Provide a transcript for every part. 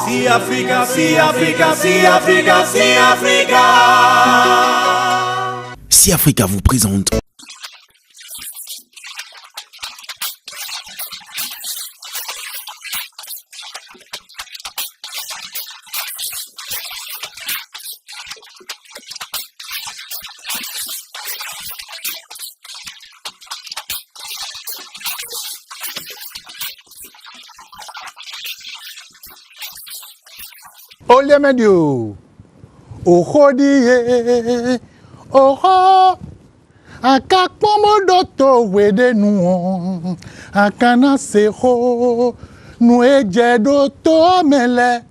Si Africa, si Africa, si Africa, si Africa. Si Africa vous présente. Olé medio, oho diye, oho, akakpomo doto wede nu, akana seho, nu eje doto mele,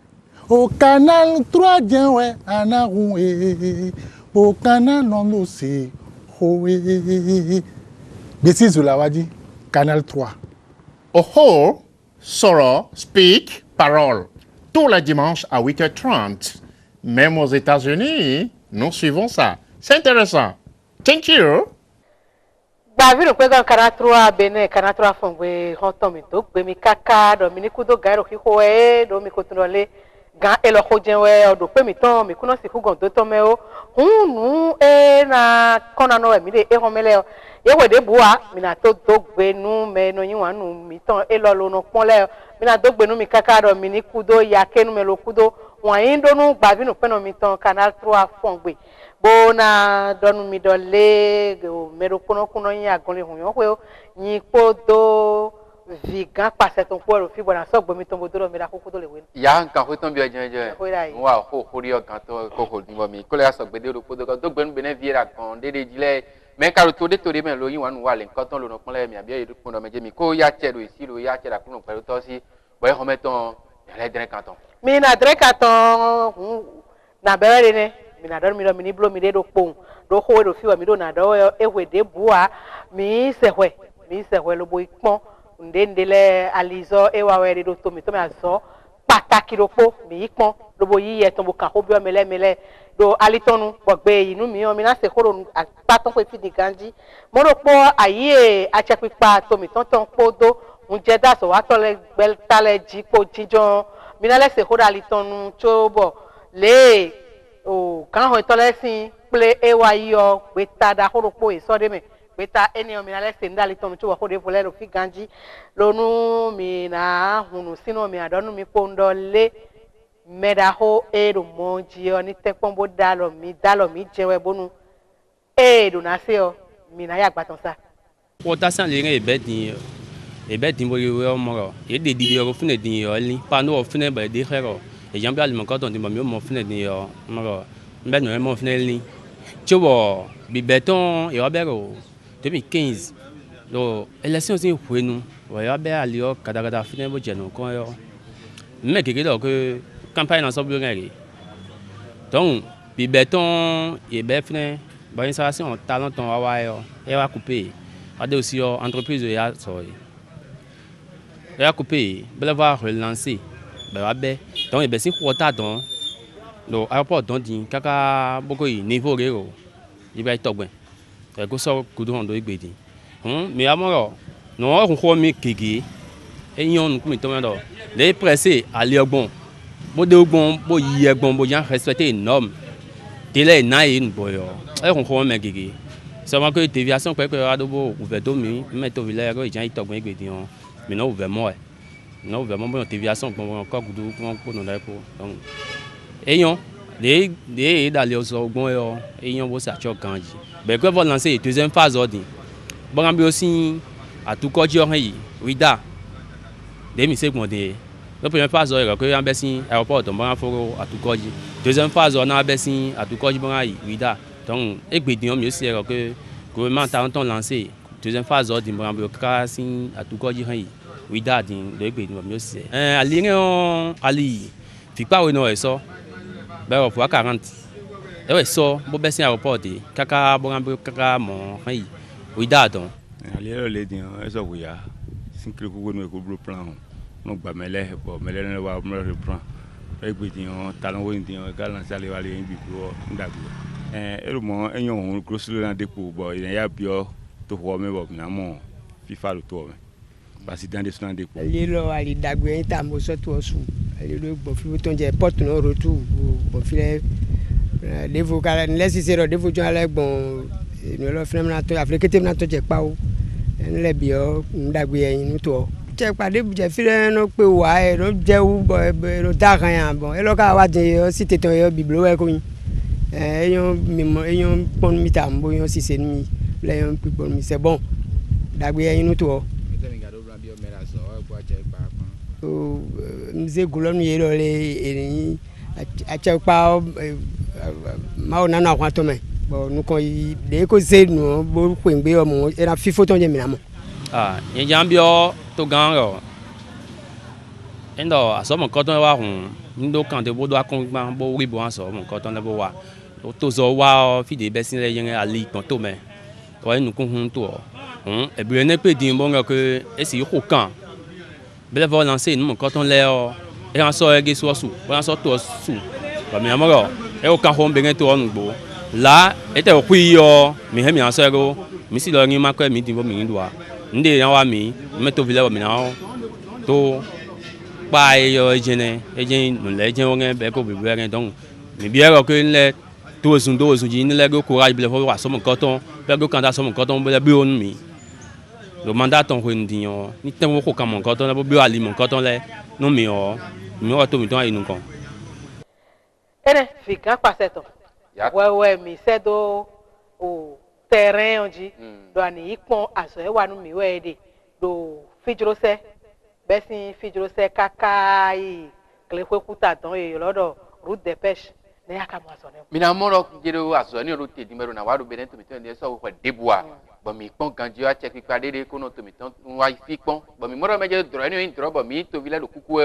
au canal 3 jenwe anaroué, au canal non se hoé. Bessie Zulawadi, canal 3. Oho, soro, speak, parole. Tous les dimanches à 8h30. Même aux États-Unis, nous suivons ça. C'est intéressant. Thank you. Bavi no kwega kanatrua bene kanatrua fongwe hontomi to gbemi kaka do mini kudo gairo ki hoe do mi kotunole gan elo hojenwe do pe mi ton mi kuno si fugon do to me o hunu na kona no mi de e homele o ye we de bua mi na to do gbenu me no yin wanu mi ton elo lo no ponle mi na do gbenu mi kaka do mini kudo ya kenu me lo kudo wan yin do nu bavi no pe no mi ton canal 3 fongwe bona donu mi dole mero kuno yin agunle hunyo we yin podo vigan passe ton ko fi bona so gbomi ton bodoro mi da kokodo le we ya nkan ho ton bi ojenje wa ho ri ogan to koko ni bo mi ko le so gbede ro podo to gbenu bene viera kan dede jile me ka to de me lo yin wanu wa le nkan ton lo no ponle mi abi e ru pono meje mi ko ya che do isi lo ya che da kuno pelu to si bo e ho meton ya le dre kanton mi na dre kanton na bere ne mi na do mi ni blo mi de do pon do ho do fi wa mi do na do e we de bua mi se hwe lo bo ipon ndendele alizo e wa we do to mi azo pataki do po mi ipon lo bo yiye ton bo kan ho bi o mele do alitonu gbogbe inu mi o mi na se koro paton pe fi diganji mo ro po aye achepipa to mi ton podo unje da so wa to le gbel tale ji po jijon mi na le se koro alitonu chobo le o kan ho to le sin ple e wa yo pe tada koro po e so de me beta eni o mi na le se ndali tonu chobo ko de fo le ro fi ganji lonu mi na hunu sino mi adonu mi po ndole medaho edo monji oni tekpombo dalo mi jewe bonu edo na se o mi na ya gbatan sa Potassium le ebe din bo we o mo e de di o fune din yo li pa no fune ba de khero e jambe ali mo ko ton di mo mo fune din yo mo mbe no mo fune li chobo bi beton e o bero 2015 do election sin huenu wa ya be ali o kadagada fune bo jeno ko yo me keke do que campagne dans son bureau. Donc, puis béton et befne, bon installation talent ton awayo, et va couper. A de aussi entreprise ya sorry. Et a couper, belle va relancer. Ben abe, donc et ben si quota don. Le aéroport don din kaka beaucoup niveau rero. Il va être bien. Et que ça kudo ndo igbedi. Mais amoro, non on ko mi keke. Et yon ku mi to do. Les pressé ali ogbon. Bo de ogbon bo yi egbon bo yan respecter norme tele na yi nbo yo e kon me gege so ma ko deviation pe ko ado bo ouvert do mi me to village ro ijan itogbon egbedi on mi no ouvert mo no ouvert mo deviation gbon ko gudu ko no dai po donc eyon de dale so ogbon yo eyon bo sa cho kanji be ko vo lancer deuxième phase ordin bon ambi aussi atukoji o yi wida de mi se gbon de la première phase est que l'ambassade aéroport de Banaforo à Tukoji. Deuxième phase on a l'ambassade à Tukoji Bangaï, Wida. Donc, évidemment mieux c'est que le gouvernement a lancé. Deuxième phase de Banaforo à Tukoji Wida de évidemment mieux c'est. Aligné Ali, fi pas no eso. Ben pour 40. Et ouais ça, bon baisser aéroport de kaka Banaforo kaka mon Wida donc. Ali le dit eso wuya. Sin que ko no ko plan. Non ba mele bo mele ne wa mo reprend e gbedi on talon wo ndi on ga lan sale wa le bi pro ndagbo e mo enyon grosso na depo bo ya bio to ho me bo na mo fifa lo to me president de son depo lilo ali dagbo en ta mo so to osu le bon fi ton je porte no retour bon fi les vocales laisse zéro de vous aller bon no lo fi na to afrique te na to je pa o le bi o ndagbe yin nu to je pàdé je fi no pe wa e no je u no da kan yan bon e lo ka wa de si te ton yo biblo e ko yin eyon pon mi ta mbo yon si se ni le yon pon mi c'est bon dagbe yin nu to o mze gulon ye lo le eyin a che pa ma o nana kwa to me bon nu ko de ko se nu bo pe ngbe omo era fifo ton je mi na mo yen jambio to gan ro endo aso mo koton wa hun ndo kan de bo do akon gba bo ri bo aso mo koton le bo wa to zo wa fi de besin le yen ali kon to me to enu kun hun to e bi ne pe din bo nga ke e si ko kan bele vo lancer nu mo koton le o e an so ege so su bo an so to su ba mi amoro e o kan ho be ngen to onu gbo la e te o ku yo mi he mi an so ego mi si lo rin ma ko mi din bo mi ndo wa nde yan wa mi me to vile bo mi na to pa yo ejene no le jen o ngen be ko bi be donc mi bi ero ko nle to sun ji nle go courage bele fo wa so mo koton be go kan da so mo koton bele bi onu mi le mandat ton ko ndiyan ni ten wo ko kan mo koton le bo bi ali mo koton le no mi o to mi ton ayi nu kan ene fi kan pase to wewe mi se do o terrain onji do ani ipon aso e wa nu mi we de do fijro se besin fijro se kakai klekwe kuta don e lodo route de pêche ne akamu aso ne mina moro jero aso ni ro te di mero na wa do benen to mi ton de so ko debua bo mi pon ganji a check pipa dede ko no to mi ton wa fi pon bo mi moro meje dro ni intro bo mi to vile do kuku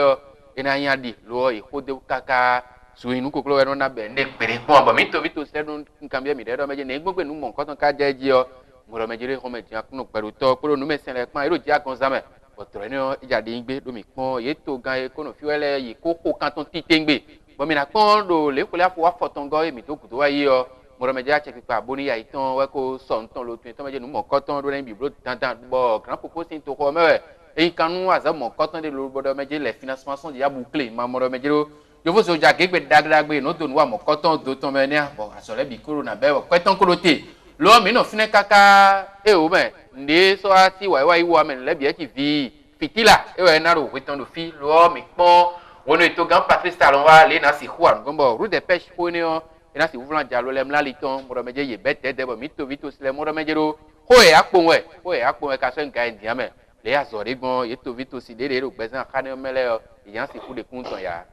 e na yan di lo e ko de kaka so inu koklo we no na be ne pere pon bo mi to vito se no nkambia mi de do meje ne gbogbe nu mo nkan ton ka je ji o moro meje re ko me ti akunu peru to poro nu me sen le pan ero ji akon zame bo dro ni ija de ngbe do mi pon ye to gan e ko no fi wele yi koko kan ton ti tengbe bo mi na pon do le ko le afo wa fotongo e mi to kuto wa yi o moro meje a check pipa boni ya iton we ko so nton lo tun to meje nu mo koton do na bi bro dandan bo grand proposing to ko me e kanu aza mo koton de lo bodo meje les financements sont déjà bouclés ma moro meje ro yo fo so ja gegbe dagdagbe no to nu wa mo koton do ton me ne bo asole bi corona be wo kweton kolote lo mi no fine kaka e o me nde so ati wa iwo me le bi e ti vi fitila e we na ro kweton do fi lo mi pon wono to gan patrice talon wa le na si huan gombo route de pêche ko ne o ina si voulant jalo lem la liton moro meje ye bete de bo mi to vito sile moro meje ro ho e akpon we ka so ngai ndian me le azore gbon ye to vito si dede ro gbezan kane mele o yan si ku de kun ton ya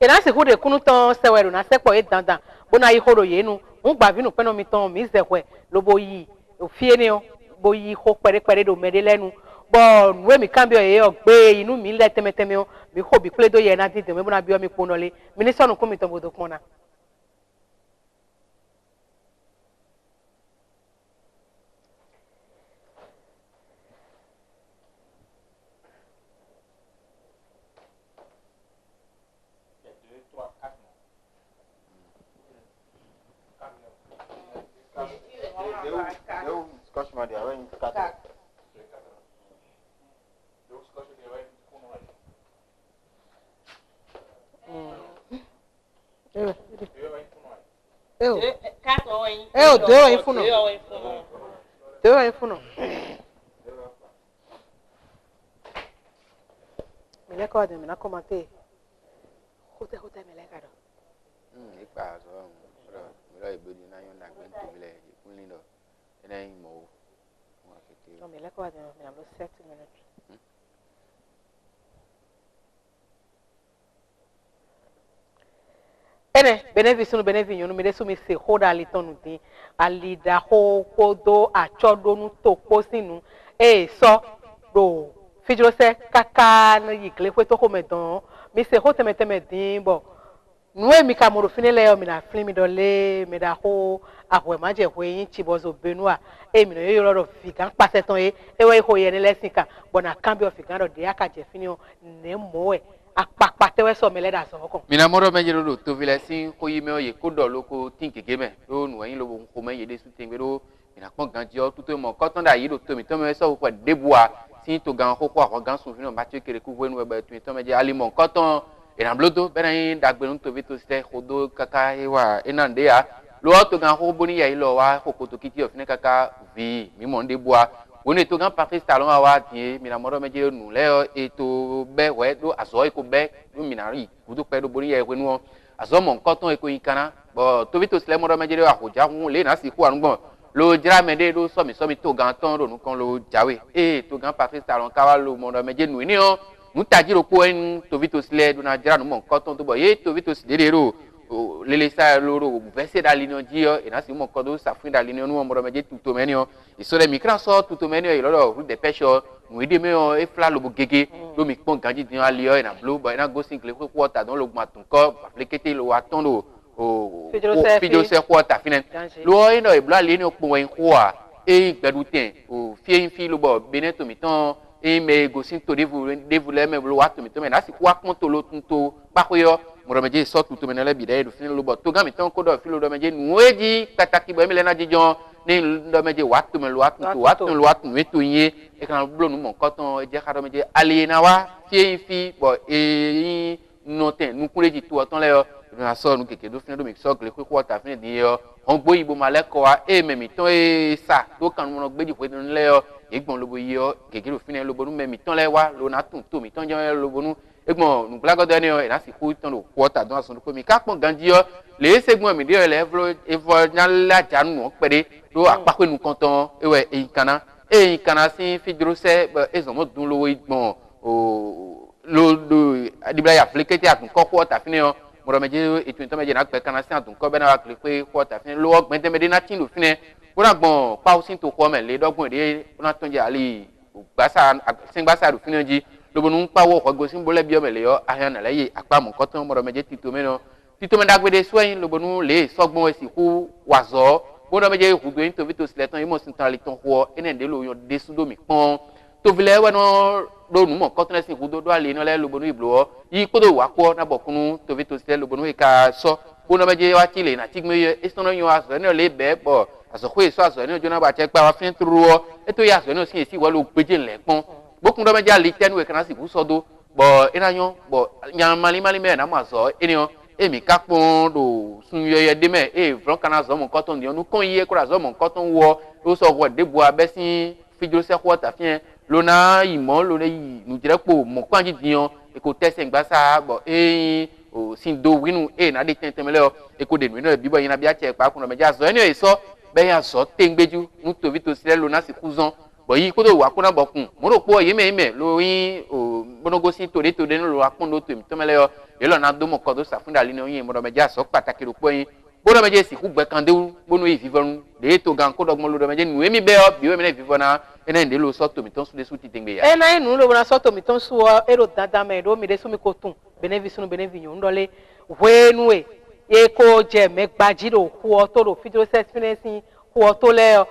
ina si ku de kun ton sewero na sepo e dandan bona yi horo ye nu ngba vinu pe no mi ton mi zehwe lo bo yi o fie ni o bo yi ho pere do mede lenu bo nwe mi kan bi o ye o gbe inu mi le temeteme o mi ho bi pledo ye na dide me bona bi o mi ponole mi ni sonu kun mi ton bodo pona Eu deu aí funo. Deu aí funo. Me le ko de me na komate. Hote me le kado. Ipa so bro e bodi na yon na gbe to mi le kunlin do. Ena yin mo. No me le ko de me na 7 minutes. Ene benevision benevinyo no me de so me se hold ali tonu din ali da ho kodo achodo nu to posinu e so do fijro se kaka na yikle kwe to ko medon mi se ho teme din bo nu e mi ka mo ro finele o mi na flin mi dole me da ho ahwe ma je hwe yin chi bozo benua e mi no yo ro figan pase ton e we ho ye ni lesson kan bona kan bi o figan do de aka je fini o ne mo e apapa tewe so mele da so ko mina moro meje ro to vile sin ko yi me oye ko do loko tin keke me ro nu yin lo bo ko me ye de su tin gbe ro mina pon ganji o tuto mo ko ton da yi do to mi to me so ko debua sin to gan ko ko gan sun fino ba che kere ku wenu e ba tun to meje ali mo ko ton ena blodo bena dagbe no to vito ste khodo kaka hewa enande ya lo to gan ho boni ya ilo wa hokoto kiti ofine kaka vi mi monde bois woni to gan Patrice Talon wa tie mi na modo meje nu le e to be we do azo ko be do mi na ri kudo pe do boni ya we nu azo mon koton e ko yinkana bo to vito sle modo meje wa hoja hun le na si ku anugbo lo jira mede do so mi to gan ton do nu kan lo jawe e to gan Patrice Talon ka wa lo modo meje nu ni o nu tajiro ko en to vito sle do na jira nu mon koton to bo ye to vito sle ro lele sa loro verser dans l'union dio et na si mon kodo sa fin dans l'union nu mo meje tuto menio e so le micran so tuto menio e loro route de pêche nu ide me e fla lo gege do mi pon ganji din alio e na blue boy na go single ko water don lo matun ko appliquer lo atondo o video se water finen lo e no e bla le ni opon en kwa e gbeduten o fie fi lo bo beneto mi ton e me go sin to devu le me lo watu mi to me na si kwa pon to lo tunto pa ko yo moromeje so tutu menele bidai do fin lo bo to gami ton ko do filo do meje nueji kataki bo emele na jijon ni do meje watu me lo watu wetu yin e kan blo nu mon koton e je ka do meje aliena wa fi bo e noten nu kuleji tu oton le yo na so nu keke do fin do mi so kle ko water fin di yo on gbo ibo maleko wa e memi ton e sa to kan mo gbeji pe le yo egbon lo bo yo keke do fin lo bo nu memi ton le wa lo na tun to mi ton je lo bo nu egbon nu blagodo ni o e na si ku ton lo quarter don asun ko mi ka pon ganji yo le segbon mi de le evlo nyala janu pede do apako nu konton ewe ikana si fidro se ezomo dun lo egbon o lo do adibla ya appliquer atun ko quarter fini o mo meje etu to meje na pe kana si atun ko be na wa kle pe quarter fini lo ogbon de mede na tin lo fini o na gbon pa o sin to ko me le dogbon de na ton je ali gbasa do fini ji lobo nu pa wo ko sin bole bi o mele yo ahan na leye apa mo ko ton mo meje tito me dagbede soyin lobo nu le sogbon esi ku wazo bo do meje hu do into vito sleton imo sin tan le ton ho enende lo yon desu do mi pon to vile we no do nu mo ko ton esi hu do ale no le lobo nu iblo yi ko do wa ko na bokunu to vito slet lobo nu ka so bo do meje wa chile na tigme yo estono yon aso ne le be bo aso ko eso aso ne jona ba che pa wa fin tru eto ya aso ne si esi wa lo gbeje le pon bokun do meje ali tenu we kana si ku so do bo enanyo bo nyam mali me na ma so enio emi kakpon do sun yeye de me vron kana zo mon koton di onu kon ye kura zo mon koton wo o so wo de bo abesin fijro se ko ta fien lona imo lo le nu direpo mo kwanji dion e ko tese ngbasa bo o sin do winu na de tentemele o e ko de nu no bibo yin na bia che pa kun me ja zo enio e so be ya so tengbeju nu to vito sile lona si kuzon bo yi ko do wa kuna bokun mo ro po yeme lo yin o bonogo sin to de no lo akun do to mi tomele yo yelo na do mo ko do safunda li no yin mo do meja so pataki ro po yin bo do meje si ku gbe kan de bonu yi vivonu de to gan ko do mo lo do meje nu emi be o bi we me vivona ena nde lo so to mi ton su de su ti tengbe ya ena nu lo na so to mi ton su o ero dada me do mi de su mi ko tun benevisu benevinyo ndole wenu e ko je me gbaji do ku o to do fidro set finesi ku o to le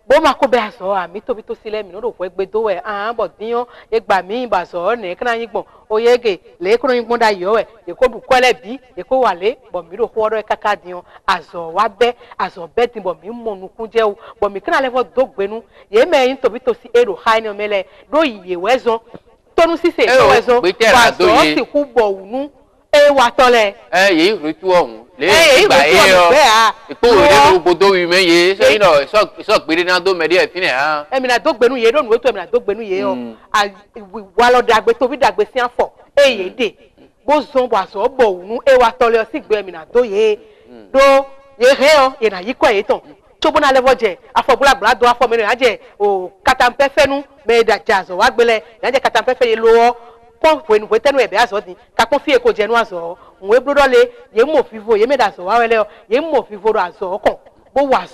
bo ma ko be aso ami to bi to sile mi no ro pe gbe do we bo diyan e gba mi ba so ne kana yin gbon o yege le ko yin gbon da yo we e ko du ko le bi e ko wale bo mi ro ko ro kaka diyan aso be tin bo mi mo nu kun je o bo mi kana le fo do gbenu ye me yin to bi to si ero ha ni o mele do iye wezon tonu sise to wezon ba so si ku bo unu e wa tole ye rutu ohun le gba yo ipo re do bodo wi me ye so ino so gbere na do me de fine ha emi na do gbenu ye do nu wetu emi na do gbenu ye o wa lo dagbe to bi dagbe si afo ye de bo zon bo aso bo unu e wa tole o si gbe emi na do ye do ye he o ye na yiko ye ton chobo na levo je afo bula do afo me na je o katampe fenu me da jazo wa gbele na je katampe fe ye lo pon wenu wetenu ebe aso din ka pon fi eko je nu aso nwe brodo le ye mo fivo ye me da so wa wele o ye mo fivo ro aso kon bo wa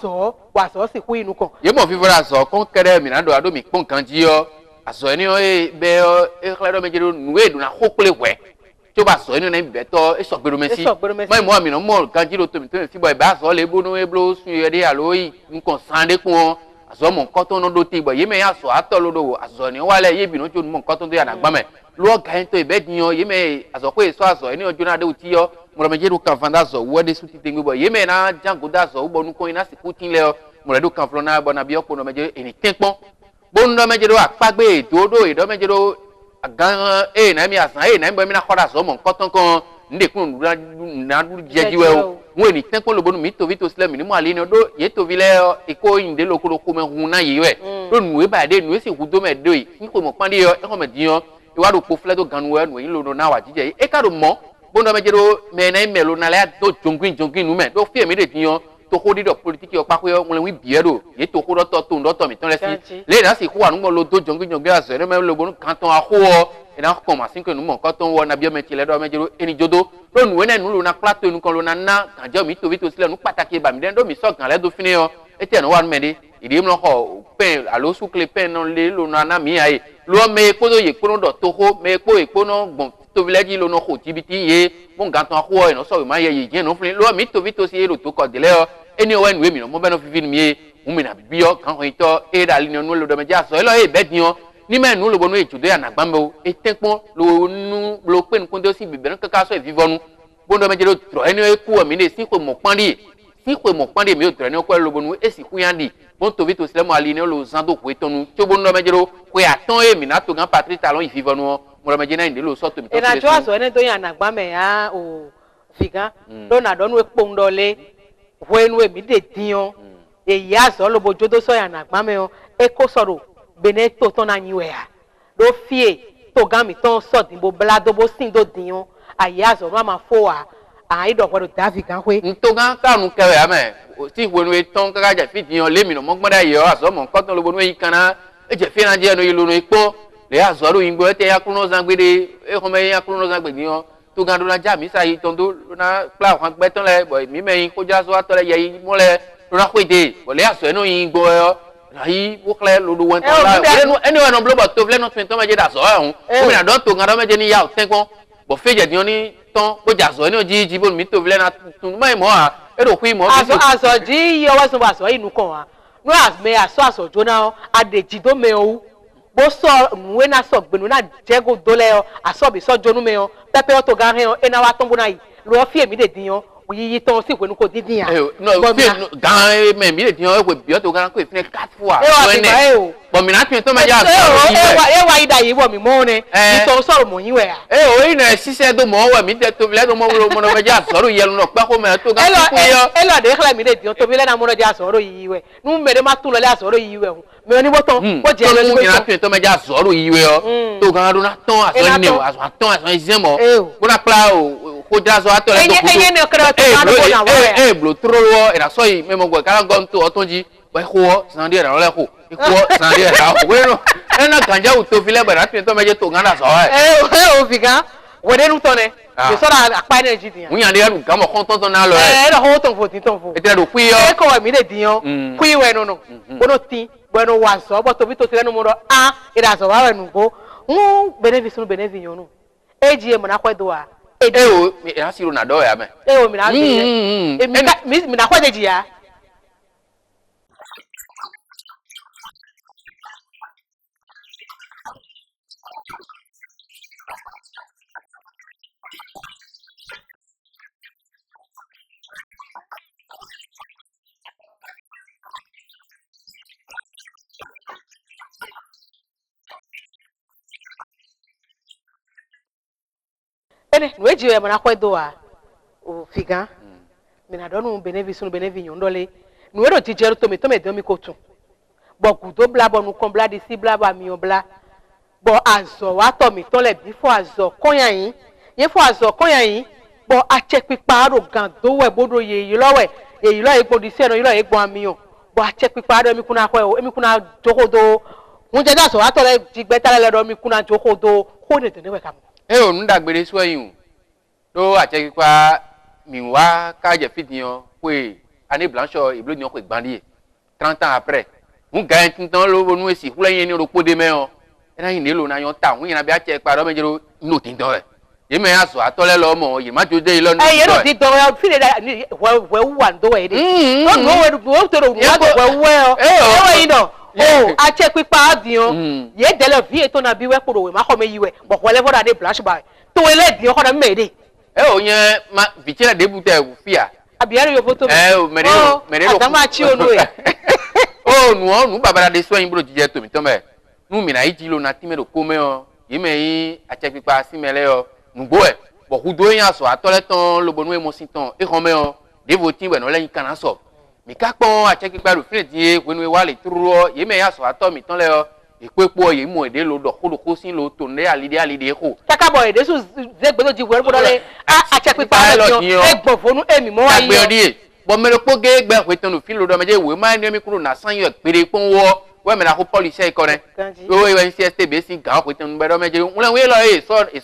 so si ku inu kon ye mo fivo ro aso kon kere mi na do ado mi pon kan ji yo aso ni o be o e klero me jero nwe du na hokule we tí ó bá sọ inú ní bẹ̀tọ̀ ẹ sọ̀gbẹ̀rù mẹ́sí mọ́ ìmọ̀ àmì náà mọ̀ ganjiro tómi tómi fíbọ̀ ẹ̀ bá sọ lè bónú eblo sun yẹ̀dẹ̀ àlóyè nǹkan sànńdé kún ọ àzọ mọ̀ nǹkan tó ń dó tìbọ̀ yé mẹ́yà sọ àtọ̀ lódò àzọ ní wálẹ̀ yé bìnú tó mọ̀ nǹkan tó ń dó yàrá gbàmẹ̀ lọ́ọ̀ gàyẹn tó ìbẹ́ dìyàn yé mẹ́ àzọ pé èso àzọ ẹni ọjọ́ náà dé òtí yọ mọ̀rọ̀mẹ́jẹ́rù kan fan dà zọ wọ́ọ́dẹ́ sùn ti tẹ̀ gbé bọ̀ yé mẹ́ náà jango dà zọ wọ́ọ́ nukọ́ iná sì kú tí ń lẹ́ ọ mọ̀rọ̀dù kan fúnra náà bọ̀ nàbí ọkọ̀ nọ̀mẹ́jẹ́ ẹni tẹ́ pọ́n bóńdọ́mẹ́jẹ́rù àpágbé ìdódó ìdọ́mẹ́jẹ́rù Agan na mi asan na mbo mi na khoda so mo nkoton kan nde kun na du jejiwe o won ni ten ko lo bonu mi to vito slam ni mo ale ni do ye to vile iko inde lo ko me hun na yiwe do nu e ba de nu e si hudo me do yi ko mo pande yo e ko me diyan iwa do po fle do ganu we nu yin lo no na wa jije e ka do mo bondo me jero me na me lo na le do jongin nu me do fi mi de diyan to ko di do politique yo pa ko yo wi biedo ye to ko do to mi ton le si le na si ko anu mo lo do jongin aso ne me lo bonu kanton a ko e na ko ma sin ko nu mo kanton wo na bi o me ti le do me jero eni jodo lo nu we na nu lo na plateau nu kan lo na na kan je mi to vito sile nu pataki ba mi den do mi so kan le do fini yo e ti enu wa me de idi mo ko pen alo su kle pen no le lo na mi ai lo me ko do ye ko no do to ho me ko e ko no gbon to village lo no ko tibiti ye mo ganton a ko e no so ma ye ye je no fini lo mi to vito si lo to ko de le eni o enu mi no mo be no fifi mi e mo mi na bio kan ho ito e da li no lo do me ja so e lo e be dion ni me nu lo bonu e tudo ya na gbambe o e tenpon lo nu lo pe nkan do si bibe nkan ka so e vivonu bondo me jero tro eni e ku o mi ne si ko mo pandi mi o tro eni ko lo bonu e si ku yandi bon to vito sele mo ali ne lo zando ko etonu to bondo me jero ko ya ton e mi na to gan Patrice Talon i vivonu mo me jena inde lo so to mi to e na jo aso eni to ya na gbambe ya o figan do na do nu e pondole wenu e mi de dion e ya so lo bojo do so ya na gbambe o e ko soro bene to ton na nyiwe ya do fie to gan mi ton so din bo blado bo sin do dion aya so ma fo wa ai do gbodo David kan we nto gan kanu kewe ame ti wenu e ton kaka je fi dion le mi no mo gbada ye o aso mo nkan ton lo bonu e kana e je fi na je no yilo no ipo le aso ro yingbo e te ya kuno zangbede e ko me ya kuno zangbede yon to gan do na ja mi sa yi ton do na pla kan gbe ton le boy mi me yin ko ja so atole ye yi mo le do na kwede bo le aso e no yingbo yo ayi wo kle lo do won ton la anyone no blobo to vle no twin ton me je da so ehun o mi na don to gan do me je ni ya o tenpon bo feje dion ni ton bo ja so ni o ji bo mi to vle na tun mai mo a e do ku mo aso ji yo wa so ba so inu kan wa no as me aso jona adeji do me o bo so nwe na so gbenu na jego dole o aso bi so jonu me o pepe o to gan he o e na wa ton bo na yi lo fi emi de diyan yi ton si kwenu ko didin ya no fi gan me mi de diyan e ko bi o to gan ko e fine cat fo a so ene bo mi na tun to me ja e wa ida yi bo mi mo ne yi ton so mo yin we ya o ina sise do mo we mi de to vile do mo no me ja so ro yelu no pe ko me to gan ku yo e lo de khle mi de diyan to vile na mo no ja so ro yi we nu me de ma tun lo le so ro yi we me oni bo ton ko je le mi na tun to me ja so ro yi we o to gan do na ton aso ni o aso izemo bo na pla o ko ja so atole to ku blo trolo era so yi me mo gwe kala gon to otonji we ko san die ra le ko ko san die ra we no e na ganja u to file ba na tun to me je to gan da so o figa we de nu to ne je so ra apa ne ji diyan un yan de ru kan mo kon ton na lo e lo ho ton fo tin ton fo e te do ku yo e ko mi de diyan ku we no bono tin bueno wa so bo to bi to sile no mo do ira so wa we nu go benefice yon no eji e mo na kwedo a o mi na siro na do ya me o mi na mi na kwede ji ya ene no eji e mo na kwedo a o figa mi na do no benefice yon dole no ero ti jero to me de mi ko tun bo ku do bla bo nu kon bla di si bla ba mi o bla bo azo wa to mi ton le bi fo azo koyan yin ye fo azo koyan yin bo a che pipa ro gan do we bodo ye yi lo epo di se no yi lo epo amiyan bo a che pipa ro mi kuna ko o mi kuna jokodo mun je da so wa to le ti gbe tale le do mi kuna jokodo ko de te ne we kam o nu dagbere so yin do a che pipa mi wa ka je fidiyan pe ani blancho iblo ni o ko gbandi 30 ans après un gain tintan lo bonu esi hula yin ni ro pode me o ena yin lo na yon ta un yin na bi a che pa do me jero no tintan e ye me aso atole lo mo yin ma jode lo ni ye no tintan we fi de we wan do we de no we do to ro we o e we yin do o a che pipa dion ye de le vie to na bi we poro we ma ko me yiwe bo ko le for da de flash by to we le dion ko na me de o yen ma vitela debute fia abiare yo photo o merelo adama chi onu e nu babara de so yin bro jije to mi ton be nu mi na iji lo na ti me do ko me o yime achepipa simele yo ngboe bo hudo yan so atole ton lobonu emosin ton e home yo devoti we no le kana so mi ka pon achepipa ru fine die wenu wa le turo yime ya so ato mi ton le yo ipepo ye mo ede lo do ko sin lo to ne alide ko taka boy ede su zegbe lo ji we bo le achepipa lo egbo fonu emi mo wa yi bo mero po ge gbe we ton fi lo do meje we ma ni mi kuro na san yo pere pon wo we me la ko police e ko ne o we CSTB si ga ko ton be do meje won we lo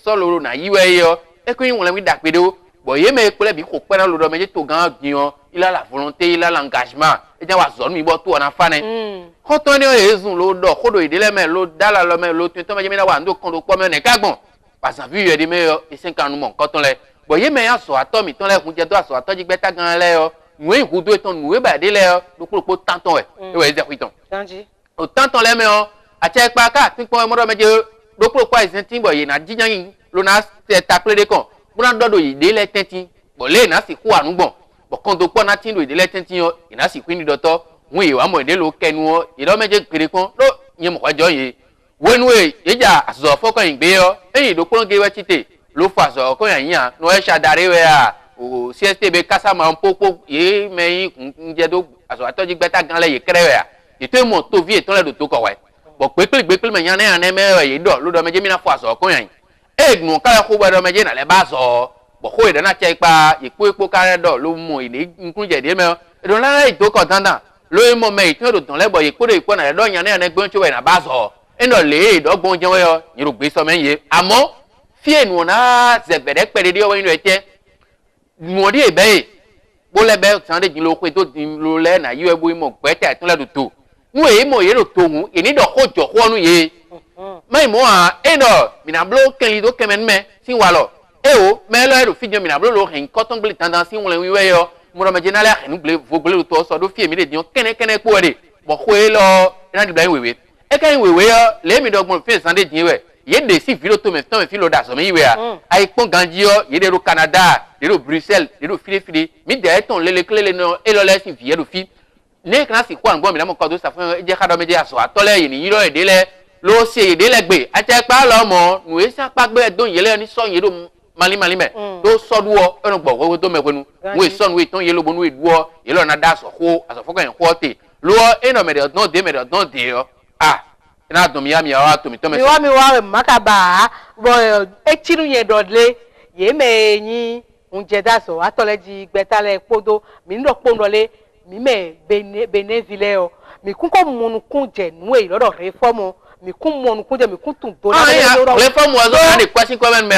so lo na yi we yo e ko yin won we da pe do bo ye me pe le bi ko pe na lo do meje to gan gbiyan il a la volonté il a l'engagement e ja wa zone mi bo to na fa ne ko to ni o ezun lo do ko do idele me lo dala lo me lo tun to meje me na wa ndo kon do po me ne ka gbon parce que vu ye de me yo e 50 nu mo ko ton le bo ye me ya so ato mi ton le kun je do aso ato ji gbe ta gan le yo we ku do ton nu we ba de le yo do po tanton e we ze kwiton tanji o tanton le me o ache pa ka tin po mo do meje do po isin tin bo ye na jijan yin lo na ta ple de kon mo na do do yi de le tentin bo le na si ku anu gbon bo kon do po na tin do de le tentin yo ina si kwini do to won yi wa mo de lo kenu o yi do meje kere kon lo yin mo kwa jo yi wenu e eja aso fo kan gbe yo eyin do po ge we chite lo fa so ko yan yan no e sha dare we a o CSTB kasa ma popo ye meyin nje do aso atoji gbeta gan le ye kere we a ito mo to vie ton le do to ko we bo pe me yan na me we ye do lo do meje mi na fo aso ko yan egun ka ko we do meje na le ba so bo ko ide na che pa ipo kare do lo mo ile nkun je de me do la le to ko dandan lo mo me ito do ton le bo ipo na le do yan na gbon cho we na ba so eno le do gbon je we yo ni ro gbe so me ye amo fie nu na zebere pere de o we nu ete mo di ebe bo le be san de jin lo ko to din lo le na yu ebo mo gbe te tun le do to nu e mo ye lo to hu eni do ko jo ko nu ye mai mo a eno mi na blo ken li do kemen me sin wa lo e o me lo e do fi jo mi na blo lo hin ko ton gle tendance won le wi we yo mo ro me je na le hin gle vo gle to so do fi mi de din kene po de bo ko e lo na di bla wewe e kan wewe yo le mi do gbon fi san de jin we ye de si filo to me filo da so me iwe a ai pon ganji yo ye de ro Canada de ro Bruxelles de ro fili mi de ton lele klele no e lo le si fi ye do fi ne kan si kwa ngbo mi na mo ko do sa fun je ka do meje aso atole yin yi lo e de le lo se ye de le gbe a te pa lo mo nu e sa pa gbe don ye le ni so ye do mali me do so duo e no gbo wo to me kwenu wo e so nu e ton ye lo bonu e duo ye lo na da so ho aso fo kan ho te lo e no me de no de yo ina dum ya mi awa to mi to me mi wa makaba bo echinu ye dodle ye me yin unje da so atoleji gbetale podo mi ndo pondole mi me benevile o mi kun ko munu kun je nu e lodo reform mi kun munu kun je mi kun tun do na reform was on the question comment me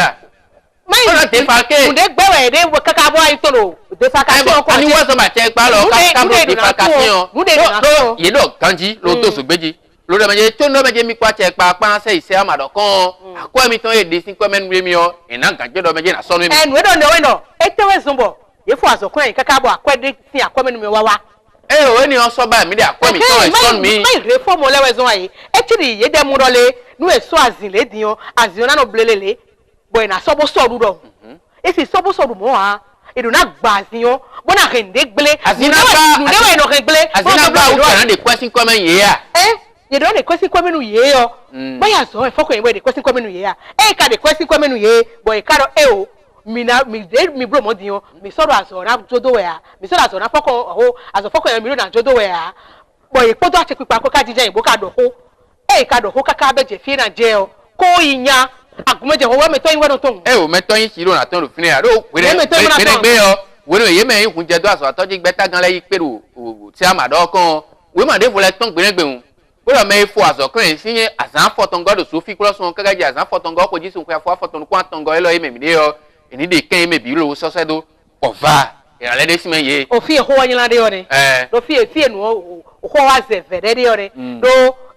mai te fa ke unde gbewe de kaka bo ai to lo de fa ka ko ani wo so ma che pa lo ka bo de fa ka so ye do kanji lo to so gbeji lo de meje to no meje mi kwa che pa se ise amado kon akwa mi ton e de sin kwa men mi o ina kan je do meje na so no mi we do etewe zumbo ye fu aso kon kaka bo akwa de sin akwa men mi wa o ni o so ba mi de akwa mi ton e son mi mai reform lewe zon ayi etiri ye de mu dole nu e so azin le din o azin na no blelele boy na so bo so ru do e si so bo so ru mo ha e do na gba azin o bo na kende gbele azin na ba nu de we no kende gbele azin na ba o kan de question comment ye ya ye don de question come nu ye yo boya so e foko yen we de question come nu ye ya e ka de question come nu ye boy ka do o mi na mi de mi bro mo din o mi so do aso na jodo we ya mi so do aso na foko o aso foko yen mi do na jodo we ya boy po do a che pipa ko ka jijan ibo ka do ho e ka do ho kaka beje fi na je o ko yinya agumeje ho we me to yin we no to o me to yin si lo na ton ro fini ya do we gbe yo we no ye me yin kun je do aso atoji gbeta gan le yi peru ti amado kan we ma de fo le ton gbe un wọ́n mẹ́ fọ àzọ̀kùnrin sí yẹn àzán fọ̀tọ̀ngọ́ dò sófin kúrọ́sùn kẹ́kẹ́jì àzán fọ̀tọ̀ngọ́ kò jí sùn kó yàfọ́ fọ̀tọ̀nù kó àtọ̀ngọ́ ẹ lọ yẹ mẹ̀mí dé yọ ènìdè kẹ́yìn mẹ̀bí lówó sọ́sẹ́ dó ọ̀fà ìrànlẹ́dẹ́ sí mẹ́ yé. òfin èkó wọ́n yín ládé yọ ni. lọ́fin èfin ènù òkó wa zẹ̀ fẹ̀rẹ́ dé yọ ni. do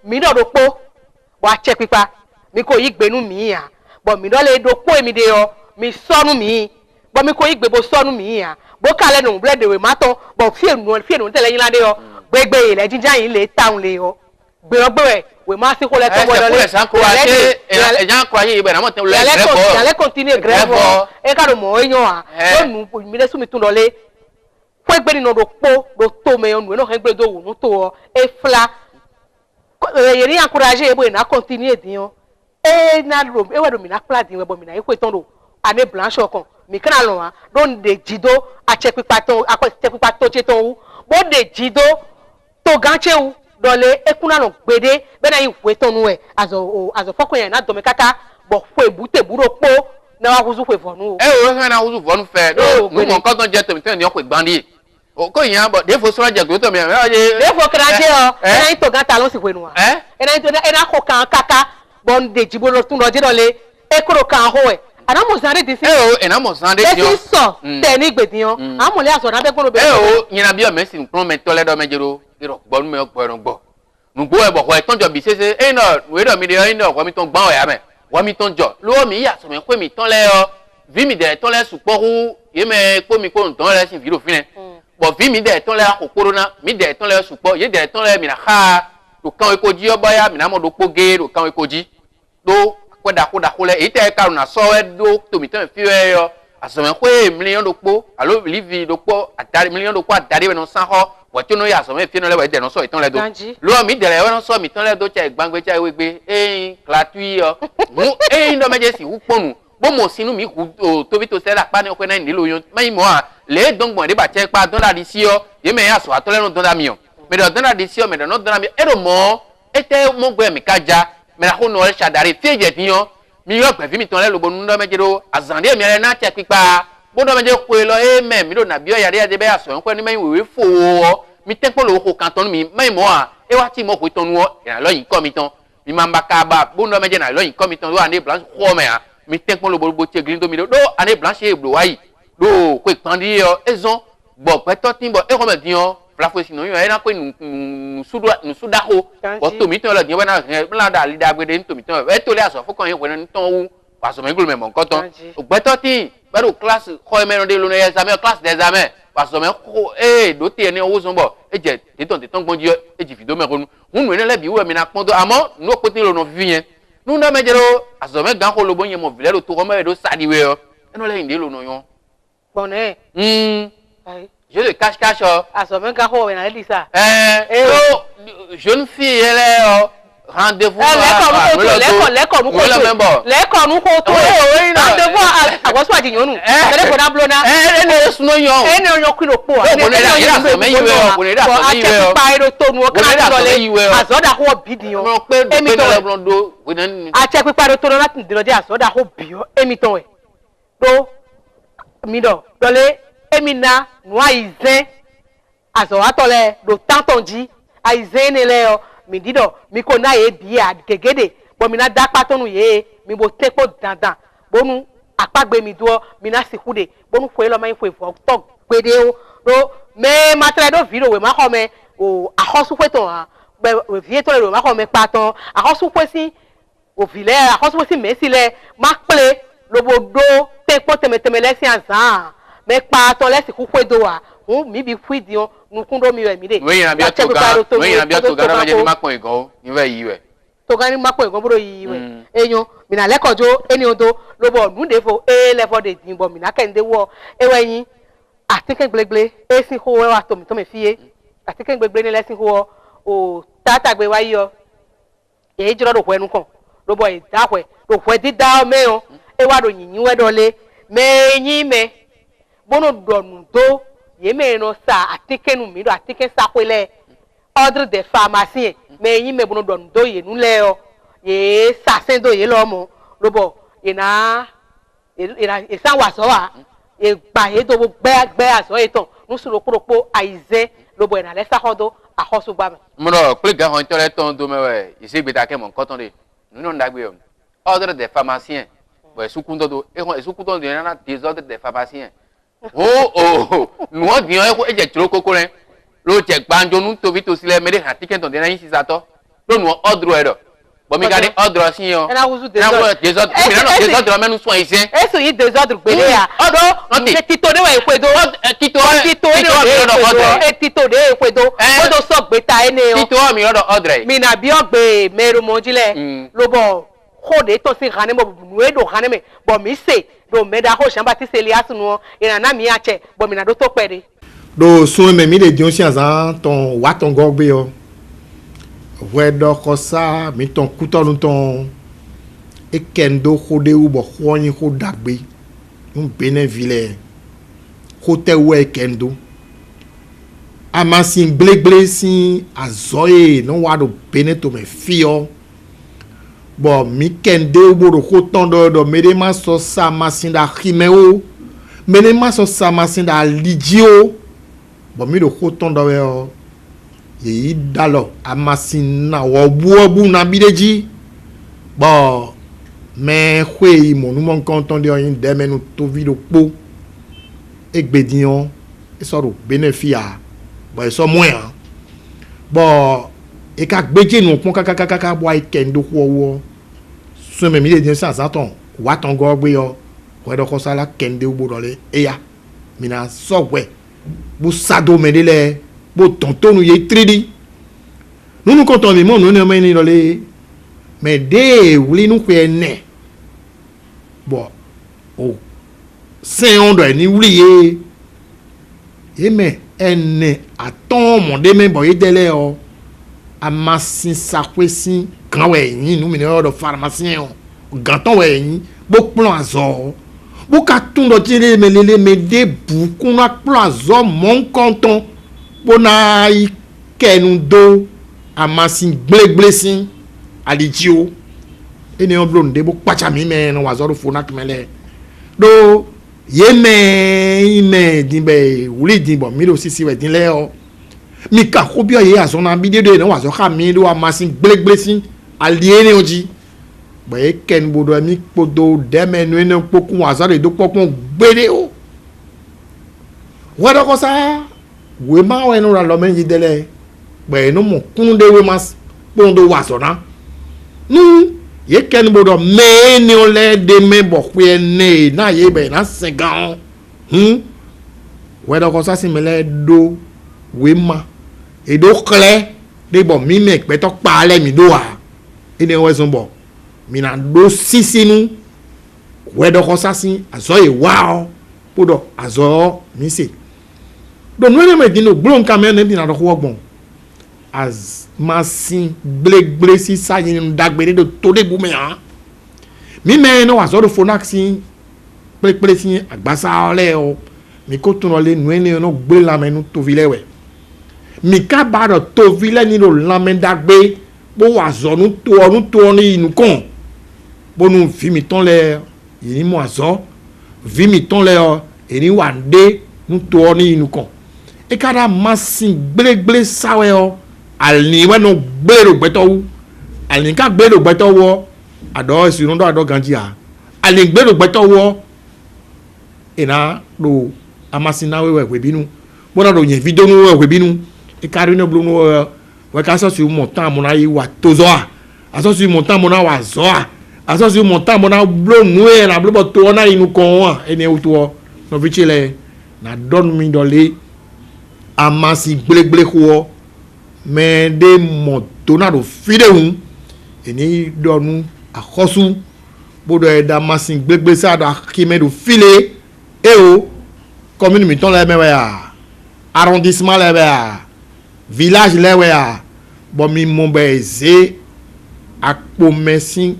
mi náà do kpó bọ́ a tsẹ́ pípa mi kò yí gbénu mi yà bọ́ mi náà lè do kpó èmi dé yọ mi sọ́nu mi bọ́ mi kò yí gbé bo sọ́nu mi yà bó kálẹ̀ nù bílẹ̀ dèwé má tọ́ bọ́ fi ènù tẹ̀lé yín ládé yọ gbégbé ilẹ̀ jíjà yín lè táwọn lè yọ gbẹ̀rọ̀gbẹ̀rẹ̀ we ma si ko le to bodo le ejan ko aye ibe na mo te le grève ya le continue grève e ka do mo eyan a o nu mi le su mi tun lo le fo egbe ni no do po do to me onu no egbe do wu nu to o e fla ye ri encourager e bo na continue din o na rom e wedo mi na kla din we bo mi na ikwe ton do ane blanche okon mi kana lo wa don de jido a chepipato cheton wu bo de jido to ganche wu dole ekuna no gbede be na ikwe ton nu e azo fokon yan na do me kaka bo fo ebute buro po na wa kuzu fo fonu o na kuzu fonu fe do mo nkan ton je to mi ten ni o pe gbandi o ko yan bo de fo so je to mi de fo kraje o na to gata lo si fo nu wa na ko kan kaka bon de jibo lo tun lo je dole ekoro kan ho e ana mo zare de si ena mo zare de o so te ni gbediyan a mo le aso na be gboro be yin bi o me si pro me to le do me jero iro gbo mi o gbo gbo nu gbo e bo ko e ton jo bi sese e no we do mi de e no ko mi ton gban o ya me wa mi ton jo lo mi ya so me pe mi ton le o vi mi de ton le suporu ye me po mi ko ton le sin vi do fine bo vi mi de ton le akokoro na mi de ton le supo ye de ton le mi na ha do kan e ko ji o boya mi na mo do poge do kan e ko ji do kweda le ite ka na so e do to mi tan fi e yo asome ko e million do po alo livi do po atari million do po atari we no san ho wo ti no ya asome fi no le we de no so itan le do lo mi de le we no so mi tan le do che gbangbe che we gbe gratuit yo mu ndo meje si hu ponu bo mo sinu mi ku to bi to se la pa ni ko na ni lo yon mai mo a le dongbon de ba che pa don la di si yo ye me ya so atole no don da mi yo me do don la di si yo me do no don da mi e do mo ete mo gbe mi kaja me la ko no le shadari fieje tiyan mi yo gbe fi mi tan le lo bonu ndo meje do azande mi le na che pipa bo do meje ko lo amen mi do na bi o ya de be aso ko ni mai we fo mi te po lo ko kan ton mi mai mo a e wa ti mo ko ton wo ya lo yin ko mi ton mi ma ba ka ba bo ndo meje na lo yin ko mi ton lo ane blanche ko me a mi te po lo bo che green do mi do ane blanche e blo wa yi do ko ipandi yo ezon gbo pe to tin bo e ko me diyan flafo si no yo e na pe nu suda ho o to mi ton lo diyan we na da li da gbede to mi ton e to le aso fo kan yin we na ton wu paso me glo me mo nkan ton o gbe to tin bero class ko e me no de lo no examen class d'examen paso me ko do te ni owo so bo e je te ton gbonji e ji fido me ko nu nu le bi we mi na pon do amo no pe tin lo no fi yen nu ndo me je ro aso me gan ko lo bo yen mo vile lo to ko me do sadi we yo e no le inde lo no yon gbone je le cache aso me gan ko we na le sa jeune fille elle rendez-vous lẹ́kọ̀ọ́nù kó tó rendez-vous àwọ̀sùn àjìyànnù tẹ́lẹ̀ kò dábúlò náà ẹni súná yan ẹni ọyàn kìlò pọ̀ àtẹ́pípa èrò tónu ọkàn lọ́lẹ̀ àzọ́dà kó bí dìyàn èmi tán àtẹ́pípa èrò tónu láti dìrọ̀dẹ́ àzọ́dà kó bí ọ́ èmi tán ẹ̀ tó mi dọ̀ lọ́lẹ̀ èmi na nù àìzẹ́ àzọ̀wátọ̀lẹ̀ lò tántàn jí àìzẹ́ nílẹ̀ ọ́ mi dido mi ko na ye bi a gegede bo mi na dapa tonu ye mi bo tepo dandan bonu apagbe mi duo mi na sikude bonu fo lo mai fo to gbede o do me matre do viro we ma ko me o ahosu fe ton ha we vie to le ma ko me pa ton ahosu fe si o vile ahosu fe si me si le ma ple lo bo do tepo temeteme le si azan me pa ton le si ku fe do wa o mi bi fu di o nukundo mi we mi de we yan bi to ga na je ni ma pon igan ni we yi we to ga ni ma pon igan bro yi we eyan mi na lekojo eni odo lo bo nu de fo e level de din bo mi na kende wo e we yin atike gblegble e sin ho we wa to mi fie atike gblegble ni le sin ho o tata gbe wa yo e jiro do ho enu kan lo bo e da ho do ho di da o me o e wa do yin we do le me yin me bono donu do yeme no sa atike nu mi do atike sa kwele ordre de pharmacie me yin me bono don do ye nu le o ye sa sen do ye lo mo lo bo ina e san wa so wa e gba ye do gbe aso e ton nu su ropo aize lo bo ina le sa hodo ahosu gba me mo no ple ga hon tole ton do me we ise gbe ta ke mo nkan ton de nu no ndagbe o ordre de pharmacien bo esukundo do esukundo de na des ordres de pharmacien nuwa diyan e ko eje tro koko ren lo je gbanjo nu to bi to sile mere han ticket ton de na yin sisa to lo nu ordre e do bo mi ga ni ordre si yan na wuzu desordre menu so ise eso yi desordre gbele ya do tito de we kwedo tito de kwedo o do so gbeta ene o tito mi rodo ordre mi na bi ogbe meru mojile lo bo khode to si gane mo nu e do gane me bo mi se do meda ho shamba ti seli asunu ina na mi ache bo mi na do to pere do so me mi de jon si azan ton wa ton gogbe yo we do ko sa mi ton kutonu ton e kendo khode u bo khoni khodagbe un beneville hotel we kendo amasin glegble si azoe no wa do beneto me fio bo mi kende u bo ko tondo do mede ma so sa masin da khimeo mede ma so sa masin da lidio bo mi do ko tondo we o yi dalo amasin na wo bu na bideji bo mais oui mon nous content de rien demain nous to vidéo po egbedion e soro bénéfice bon so moins bon e ka gbeje nous pon kaka boy kendo wo so me mi de ça attend wa ton go gbe yo we do ko sala kende u bodole e ya mina so we bu sado me de le bo tonton nous ye tridi nous content de mon nous ne meni le mais dès oui nous connaît bon oh c'est on doit ni oublier et mais elle attend mon demain bon il délai oh amasin sakwesi quand ouais ni nous meneur de pharmacien ganton ouais ni beau plan azor beau carton de tirer mais des bouts qu'on a plan azor mon canton bonai nous do amasin blessing alidio ene on blonde bo pacha mi me no wazoro fona kmele do yeme dimbe wuli dimbo mi do sisi we dinle o mi ka ko bi ye azona bi de no wazo ka mi do amasin blessing aliene oji bo e ken bodo mi podo deme no ene poku wazaro do poku gbede o wado ko sa we ma we no ra lo menji dele bo e no mo kunde we mas pondo wazona nous ye ken bodo me ni o le de me bo kwe ne na ye be na 5 ans we do ko sa si me le do we ma e do kle de bo mi me pe to pa le mi do a e ne we so bo mi na do sisi nu we do ko sa si azo e wow bodo azo mi se do no ne me di no gbon ka me ne bi na do ko gbon as masin gble si sa yin dagbere do to de bu me han mi me no wa so do fonaxi ple si agbasa ole o mi ko tun ole nu ene no gbe la me nu to vile we mi ka ba do to vile ni lo la me dagbe bo wa zo nu to ni nu kon bo nu fi mi ton le yin mo azo vi mi ton le o eni wa de nu to ni nu kon e kada masin gble sa we o alni we no gbero gbeto alni ka gbero gbeto wo ado sirun do ado ganji a alni gbero gbeto wo ina do amasina we binu bona do yen video no we binu e kari no blu no we ka so si montan mo na yi wa tozo a aso si montan mo na wa zo a aso si montan mo na blu no e na blu bo to na inu kon a ene uto no vichile na don mi dole amasi gble ko mais des motonado fidéum eni donu akosu bodo e da masin gbegbe sa da kime do file e o commune mi ton la me ya arrondissement la ya village la ya bo mi mon beze akpo mesin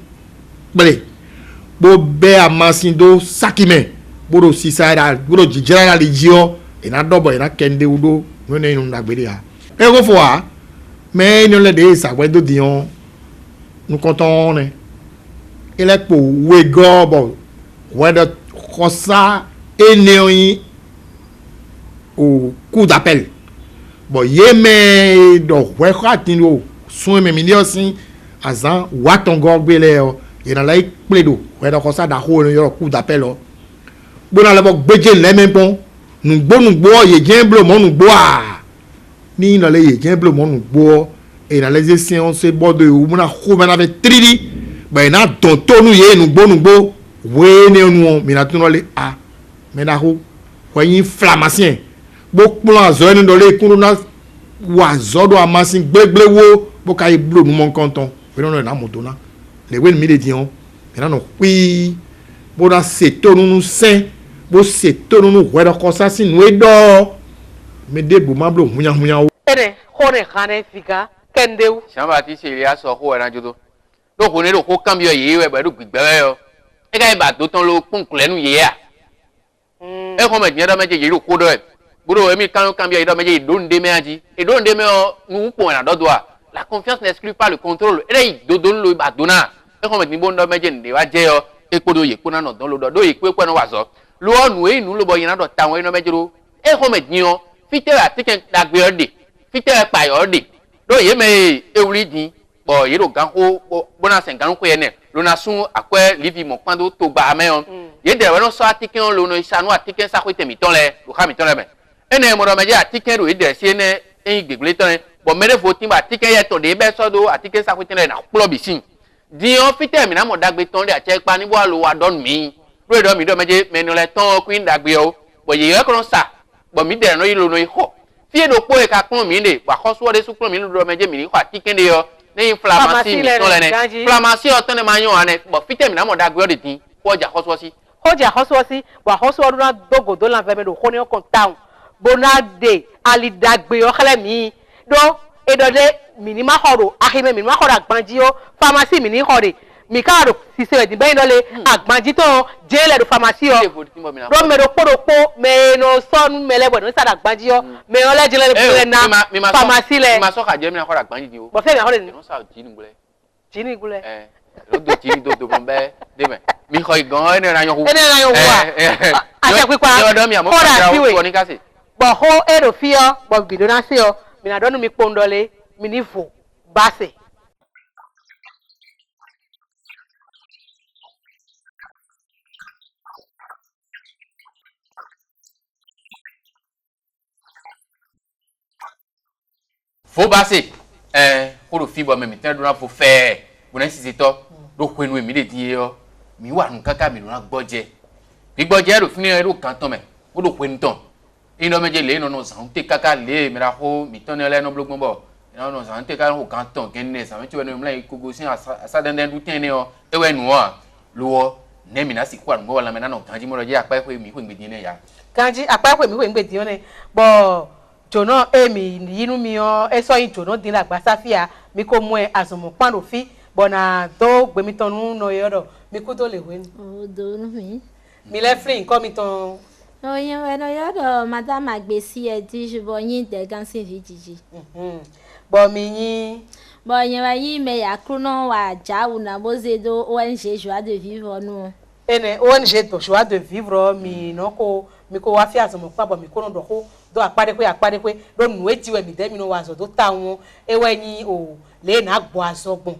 ple bo be amasin do sakime bodo sisa da bodo jijera la ligio e na dobo e na kende udo no ne nu ndagbere ya e go fo a mais nous les deux ça ouais de dion nous comptons il est pour we go bon ouais de ça et néo au coup d'appel bon yeme do ouais khatino soin me mini aussi azan waton gogbele o ina la pledo ouais de ça da ho yo coup d'appel o bon la bo gbeje le men bon nous bo ye gen blo mo nous boa ni na le ye gen blo mo nu gbo e na les séances bordeaux ou na ko na avec tridi ba na tonto nu ye nu gbo we ne nu mi na tun le a me na ho ko yin inflammation bo plan zo ni do le kunu na wa zo do amasin gbegble wo bo ka e blo nu mon kanton we no na moto na le we mi le dion me na no pi bo na se to nu sen bo se to nu we do ko sa si nu e do me de bu mablo hunya ene hone khane fika kendeu shamba ti se ya so ho na judo do ko ne do ko cambio ye we ba do gbigbe yo e ka ba do ton lo pun lenu ye ya e ko me je do meje ye do ko do e buro emi kan cambio ye do meje do nde me aji e do nde me o nu po na do do a la confiance n'exclut pas le contrôle e do do lo ba do na e ko me ni bo ndo meje nde wa je yo e ko do ye ko na no don lo do ye ko no wa so lo onu e nu lo bo yin na do ta won no meje ro e ko me din o fite atiken dagbe ode fite pa yo ode do ye me ewri din bo ye do gan ko bona sen gan ko ye ne lo na sun akwe livi mo pando to gba me on ye de no so atiken lo no isanu atiken sa ko temi ton le lo ka mi ton le me ene mo do meje atiken ro ide si ene gbegble ton bo mere fo tin ba atiken ye to de be so do atiken sa ko tin le na plo bi sin din o fite mi na mo dagbe ton de ache pa ni bo lo wa don mi ro do mi do meje me no le ton queen dagbe o bo ye ko sa bo mi de no ilo no iho fie do po e ka pon mi de wa ko so de su pon mi do meje mi ni ko atiken de yo ni inflammation mi ton le ne inflammation ton ne ma yan ane bo fite mi na mo dagbe o de tin ko ja ko so si hoja hososi wa hoso na dogodo la veme do khoni on town bonade ali dagbe o khale mi do edode minima horo ahime minima horo agbanji o pharmacy mi ni hore mi ka ro sise di be dole agbanji to jele do pharmacy o do me do poropo me no son mele bo no sa agbanji o me o le jele le na pharmacy le ma so ka je mi na horo agbanji di o bo fe mi hore ni no sa jini gule lo do jini do mo be de me mi ko igan ene ra yan hu wa aja pipa yo do mi amo ka ja o ni ka se bo ho ero fio bo bido na se o mi na donu mi pondole mi ni fo base fo base ko do fi bo me mi ten do na fo fe bo na sisi to do ko enu mi de di yo mi wa nu kaka mi na gboje bi gboje ro fini ro kan ton me o do ko enu ton ino meje le no san te kaka le mi ra ho mi ton le no blogbon bo no san te kaka ho kan ton ken ne san ti we no mla ikogo sin asa den du ten ne o e we nu o lo ne mi na si kwa ngo wala me na no kanji mo ro je apa ko mi ko ngbedi ne ya kanji apa ko mi ko ngbedi o ne bo jono emi yinu mi o eso yin jono din la gba safia mi ko mu e azumo pan ofi bona do gbe mi tonu no yodo mi ku to le we ni o do nu mi le free nko mi ton o yin we no yodo madam agbesi e di je bo yin de gan sin fi jiji bo mi yin bo yin wa yin me ya kru no wa ja una bozedo ONG joie de vivre nu ene ONG to joie de vivre mi no ko mi ko wa fi azumo pa bo mi ko no do ko do apare pe do nu eti we mi de mi no wa zo do ta won ewe yin o le na gbo azogbon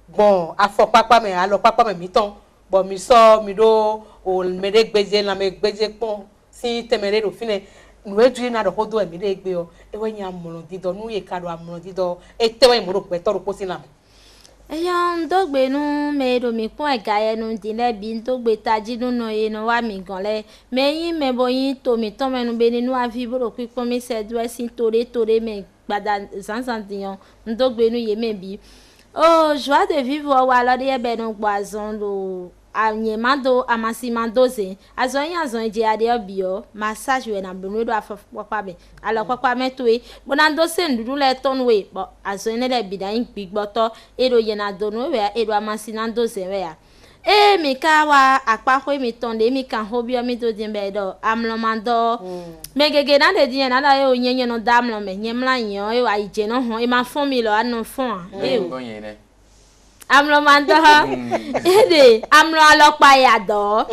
bon afọ papa me alo papa me mi ton bo mi so mi do o mere gbeje na me gbeje pon si temere ro fine nu eju na do hodo e mi de gbe o ewe yin amoran dido nu ye ka do amoran dido e tewe mo ro pe to ro po si na eyan do gbe nu me ro mi pon ega ye nu din le bi to gbe taji nu no ye no wa mi gan le me yin me bo yin to mi ton me nu be ni nu afi boro pipon mi se do e sin tore me gbada sansan diyan ndo gbe nu ye me bi oh joie de vivre wa lo de be no gbazon lo anyemando amasimando ze azon yan azon je ade obio massage we na benu do afopapa be alo papa metwe bonando se ndudu le ton we bo azon ne le bidan gbigboto ero ye na donu we ero amasinando ze we ya mi ka wa akpako mi ton de mi kan hobio mi do din be do amlomando me gege na de din na da e onyenye no damlo me nyemla yan e wa ije no ho e ma fon mi lo anu fon e amlomando ede amlo alopa ya do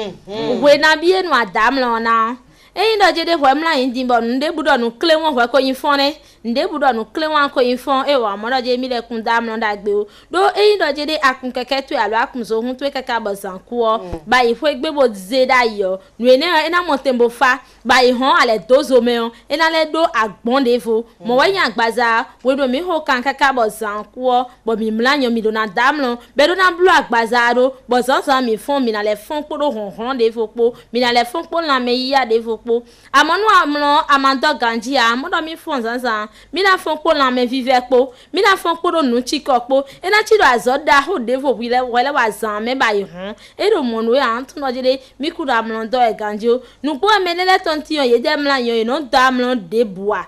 we na bi enu adamlo na eyin do je de ho mla yin din bo nde budo nu kle won ho ko yin fon ne nde budo nu kle won ko yin fon e wa mo do je mi le kun damlo dagbe o do eyin do je de akun keke tu alo akun so hun tu keke abosan ku o ba yi fo egbe bo ze da yo nu ene na mo tembo fa ba yi hon ale dozo me on ena le do agbon de fo mo wa yin agbaza we do mi ho kan keke abosan ku o bo mi mla yan mi do na damlo be do na blu agbaza ro bo san mi fon mi na le fon po do hon de fo po mi na le fon po na me ya de fo po amonu amlo amando ganji a mo do mi fon san mi na fon po na me vive po mi na fon po do nu chiko po e na chi do azoda ho de fo wile wa zan me ba yi hon e do mo no ya tun no jide mi ku da amlo do e ganji o nu po me le ton ti yon ye de mla yon no da amlo de bua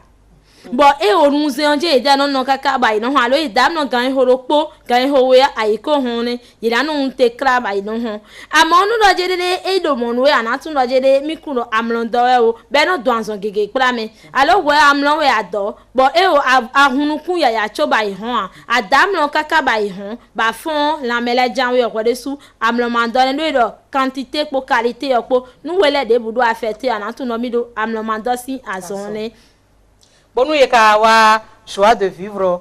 bo e orun se onje ida no kaka ba ino ha lo ida no gan horopo gan howe ayiko hone ida no te kra ba ino ho amonu do jede e do monu we anatun do jede mikuro amlon do we o be no do anson gege kra me alo we amlon we ado bo e o ahunukun ya cho ba ihon adam no kaka ba ihon ba fon la mele jan we okode su amlon man do ne do quantité pour qualité pour nous wele de budo affecté anatun no mi do amlon man do si azone bonu ye ka wa choix de vivre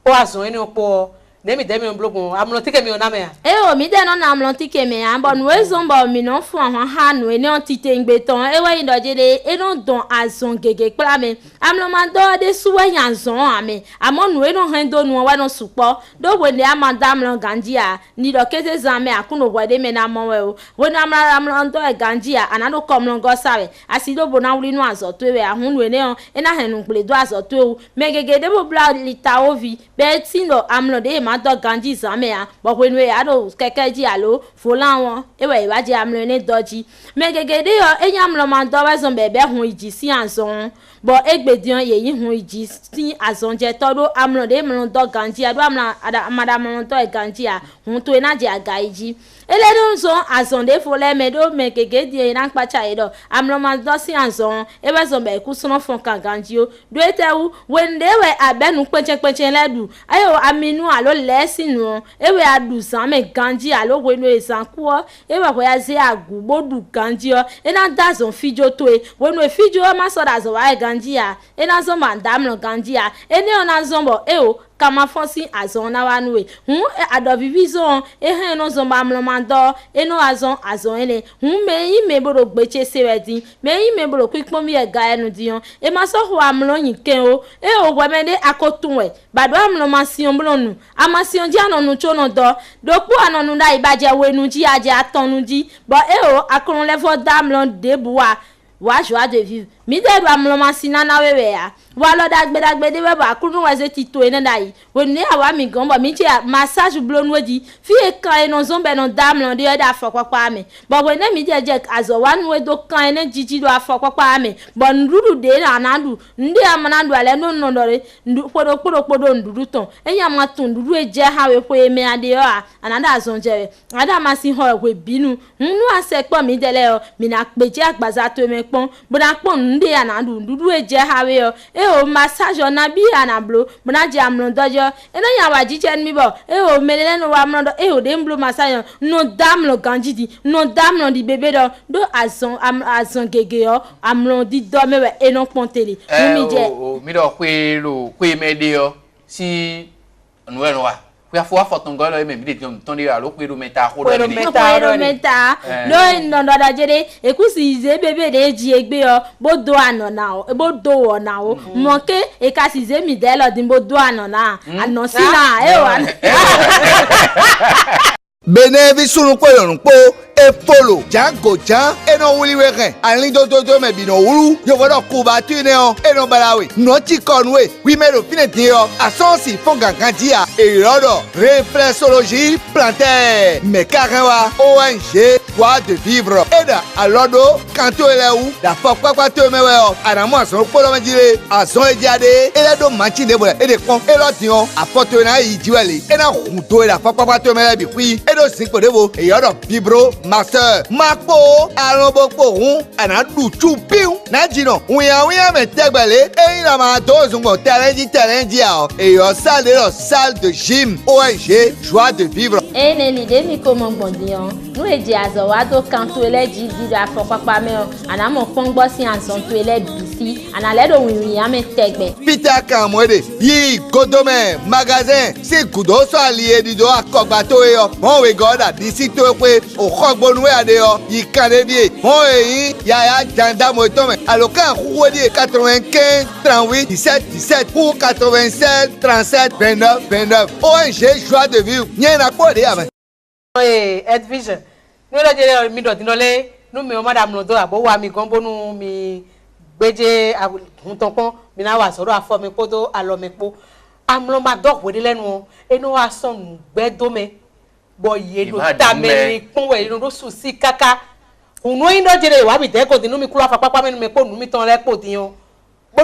o azon eni opo nemi demi on blogun amlotike mi oname o mi de no na amlotike mi an bo nu ezomba mi no fu han ha nu eni on tite ngbeton e we indojede e no don azon gege kpla me amlomando de suwe yan zon ame amonu e no hendo nu wa no supo do we ni amadam lo ganjia ni do kete zame akuno wade me na mo we o we na amlomando e ganjia anado komlo go sabe asido bo na wuri nu azo to we ahunu eni on e na henu ple do azo to me gege de bo bla lita ovi be tindo amlode do ganji zamea bo when we ado keke ji alo fola won ewe iwaje amlo ni doji megegede yo enyamlo man do wa zon bebe hun iji si anson bo egbedion yeyin hun iji si azon je todo amlo de mlo do ganji ado amla madam to e ganji a hun to na je aga iji eledun so azon de fole medo megegede na pacha edo amlo man do si anson ewe zon be ku sono fon kan ganji o do etewu when de we abenu penche ledu ayo aminu alo lesinu ewe adu same ganji alo wenu esankuo ewe ko ya se agbodu ganji o ena dazon fijo to e wenu fijo ma so dazo wa ganji a ena zo mandamlo ganji a eni ona zombo o kama fonsi azon na wanwe ado vivizo he no zo mamlo mando eno azon ene me yi me boro gbeche sewedi me yi me boro kwikpom ye ga enu dion e ma so ho amlo yin ken o wemede akotunwe bado amlo masion blonu amasion ji anonu chono do pu anonu da ibaje wenu ji aje atonu ji bo akorun level damlo debuwa wa joie de vivre mi de amlo masina na wewe ya wa lo dagbe de we ba kunu wa ze tito ene dai we ni awa mi gan bo mi che massage blonu odi fi e kan eno zombe no damlo de da fopapa me bo we ne mi je azo wan we do kan ene jiji do afopapa me bo ndudu de na nadu ndi amanadu ale no dore ndu podo ndudu ton enya matun ndudu eje ha we ko eme ade o anada azonje ada masi ho we binu nnu ase po mi dele o mi na peje agbaza to me pon bo na pon ndi anadu ndudu eje ha we o o massage na bi anablo mona je amlo dojo eno ya wajije mi bo o melele no wa amlo o de mblo massage no damlo ganjidi no damlo di bebe do azon gege o amlo di do mewe eno pontele mi je mi do kwe mede o si nwe wa kwa fo foto ngolo e me bi de ton de alo kwe do meta ho do ni meta no da jere ekusi ze bebe de ji egbe o bodo anona o bodo ona o moke e ka si ze mi de lo din bodo anona anosi na wa benevi sunu ko yorun po e polo jango jan eno wuli wegen alin do me bi no wulu yo wodo ku ba tine o eno balawe no ti konwe wi mero fineti o asonsi fon gangan dia e rodo réflexologie plantaire me karewa ONG Joie de vivre eda alodo kanto elewu da fopapa to mewe o anamu ason polo menjire ason ejade ele do manchi de bole ede kon elo tion afoto na ijiwele ena hunto da fopapa to mewe bi kwi edo sinko devo e yodo vibro master mapo arobokpo hun anadu chupiu na jino uya me tegbele eyin na ma to zungo talent a e yo salle de gym ONG Joie de vivre ene ni de mi ko mo gbondian nu eje azo wa do kanto eleji di afopapa me anamo pongbo si anson to ele bisi analedo winwin ya me tegbe Peter Kamwede yi godome magasin si kudo so aliye di do akogba to e o won we goda di si to pe o khogbonu we ade o yi kare bi won eyin ya janda mo to me alokan kuwo di 95 38 17 pour 87 37 29 ONG Joie de vivre yen na po de ame Ed Vision ni lo jere mi do tinole nu mi o madam no do abo wa mi gan bonu mi gbeje hun ton kon mi na wa soro afo mi podo alo mi po amlo ma dog we lenu enu ason gbedo me bo ye do ta me ni kun we no su si kaka unu ino jere wa bi de ko dinu mi kula fa papa me po nu mi ton le po diyan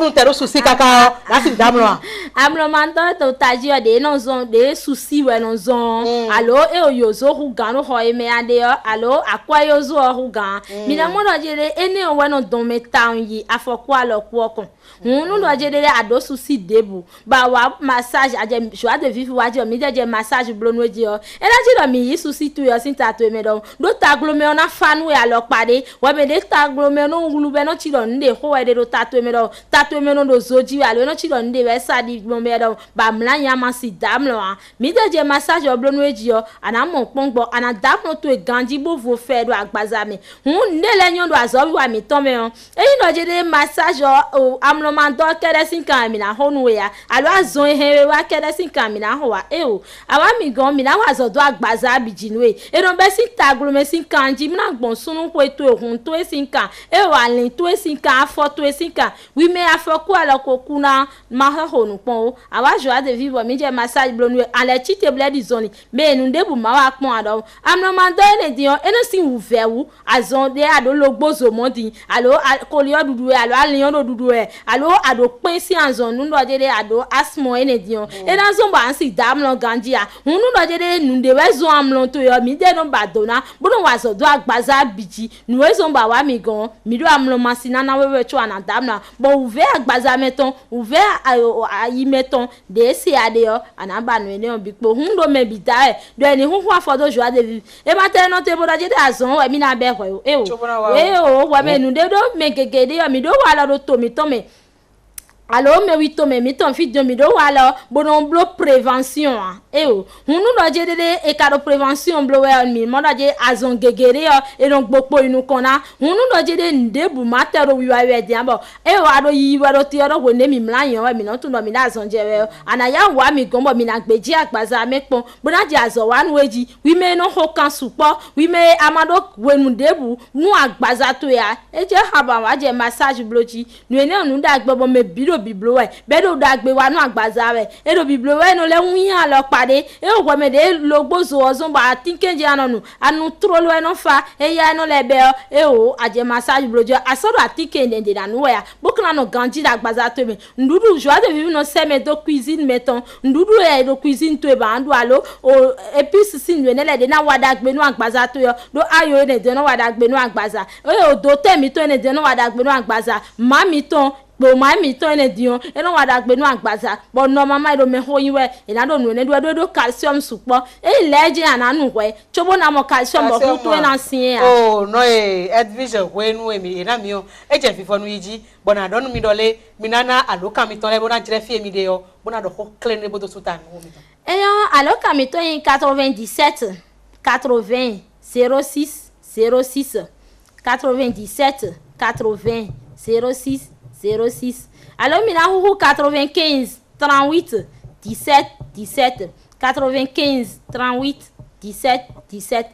nous t'es souci caca là c'est dame là amlo manto to taji de non zon de souci we non zon allo e yo zo hugan no ho me ade allo akwa yo zo hugan mi na mo do jere ene o we no don me town yi afokwa lo ku okun nous do jere ado souci debu ba wa massage aje joie de vivre wa je mi je massage blono je e la ji do mi yi souci tu yo sin ta to me do taglome ona fanu ya lo pade wa be de taglome no ngulube no ti do nde ho we de do tato me no do zoji wa lo no ti do nde we sa di mo me do ba mla nya ma si dam lo mi de je massage blono eji yo ana mo pongbo ana dam no to e ganji bo vo fe do agbaza me nde le nyon do azo wa mi ton me e no je de massage o amlo man do kere sin kan mi na honu ya alo azon he wa kere sin kan mi na ho wa e o awa mi gan mi na wa zo do agbaza bijinu e no be sin taglome sin kanji mi na gbon sunu ko eto ehun to sin kan e wa lin to sin kan afo to sin kan wi me afo ko alo ko kuna ma ho nu pon o awa joie de vivre mi je massage blonu ale ti table di zone me nu de bu ma wa pon ado amno man do ene di o ene sin wu ve wu azon de ado logbozo modi alo ko li odudu alo aliyan odudu alo ado pin si anzon nu do je de ado asmo ene di o ena zon ba si dam lo ganji a nu do je de nu de we zo amlo to yo mi de no ba dona bono wa so do agbaza biji nu we zo ba wa mi gan mi do amlo masina na we cho ana dam na bo uve agbaza meton uve ayi meton de si ade yo ana ba nu ene on bi po hun do me bi da do eni hun afo do joie de vivre e ma te no te bo da je de azon we mi na be ko e o wa me nu de do me gegede yo mi do wa la do to mi to me alors me wi to me mi ton fi do mi do wala bonon blo prévention e o hunu do je de e ka do prévention blo we mi mo do je azon gegere yo e don gbopo inu kona hunu do je de ndebu matero wi wa we dia bo e o ado yi wa do ti oro wo ne mi mlayan we mi no tun do mi na azon je we anaya wa mi gombo mi na gbeji agbaza mepon bona je azon wa nu eji wi me no ho kan supo wi me amado wenu ndebu nu agbaza to ya e je haba wa je massage bloji nu ene onu da gbobo me biro biblo we be do dagbe wa nu agbaza we e do biblo we no le nwuyan lo pade e o me de logbozo ozun ba tinkeje anonu anu trolo e no fa e ya no le be e o aje massage blojo asodo atike ndende na nu we ya bokna no ganji agbaza to me ndudu joie de vivre no se me do cuisine meton ndudu e do cuisine to e ba ndu alo o epice sin we ne le de na wadagbe nu agbaza to yo do ayo ne de no wadagbe nu agbaza o do temi to ne de no wadagbe nu agbaza mami ton bo ma mi to ene dion e no wada gbe nu agbaza bo no mama do me hoyin we e na do nu ne do calcium supo e leje ananu we chobo na mo calcium bo ku to na sin oh no advision we nu e mi e na mi o e je fifo nu yiji bo na do nu mi dole mi nana aloka mi ton le bo na jere fi mi de yo bo na do ho clean ne bo do suta nu mi ton e yo aloka mi to in 97 80 06 06 97 80 06 06. Alors, mina hu 95 38 17 17 95 38 17 17.